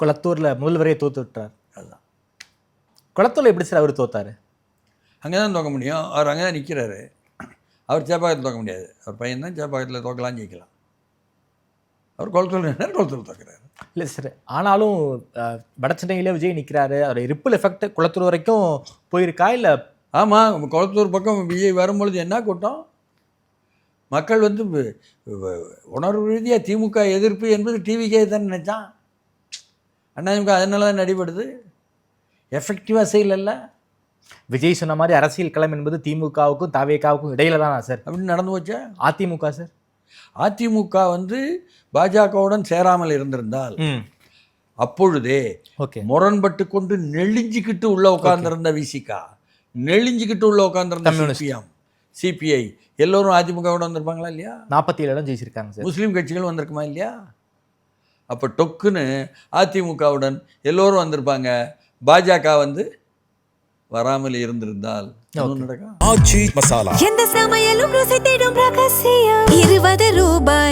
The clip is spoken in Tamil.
குளத்தூரில் முதல்வரையே தோத்து விட்டார். அதுதான். குளத்தூரில் எப்படி சார் அவர் தோத்தார்? அங்கே தான் தோக்க முடியும். அவர் அங்கே தான் நிற்கிறாரு. அவர் சேப்பாக்கத்தில் தோக்க முடியாது. அவர் பையன் தான் சேப்பாக்கத்தில் தோக்கலாம், ஜெயிக்கலாம். அவர் குளத்தூர் தோக்கிறாரு. இல்லை சார், ஆனாலும் வட சென்னையிலே விஜய் நிற்கிறாரு. அவர் ரிப்பிள் எஃபெக்ட் குளத்தூர் வரைக்கும் போயிருக்கா இல்லை? ஆமாம், குளத்தூர் பக்கம் விஜய் வரும்பொழுது என்ன கூட்டம், மக்கள் வந்து உணர்வு ரீதியாக திமுக எதிர்ப்பு என்பது டிவிக்கே தான் நினைச்சான். அதிமுக அதனால தான் நடிபடுது, எஃபெக்டிவாக செய்யல. விஜய் சொன்ன மாதிரி அரசியல் களம் என்பது திமுகவுக்கும் தாவேகாவுக்கும் இடையில தானா சார் அப்படின்னு நடந்து போச்சா? அதிமுக சார், அதிமுக வந்து பாஜகவுடன் சேராமல் இருந்திருந்தால் அப்பொழுதே முரண்பட்டு கொண்டு நெளிஞ்சிக்கிட்டு உள்ள உட்கார்ந்திருந்த விசிகா, நெளிஞ்சிக்கிட்டு உள்ள உட்கார்ந்திருந்த சிபிஐ எல்லோரும் அதிமுகவோட வந்திருப்பாங்களா இல்லையா? 47 இடம் ஜெயிச்சிருக்காங்க சார். முஸ்லீம் கட்சிகள் வந்திருக்குமா இல்லையா? அப்போ டொக்குன்னு அதிமுகவுடன் எல்லோரும் வந்திருப்பாங்க. பாஜக வந்து வராமல் இருந்திருந்தால் நடக்கும். எந்த சமையலும் ருசி தேடும் ரகசியம் 20 ரூபாய்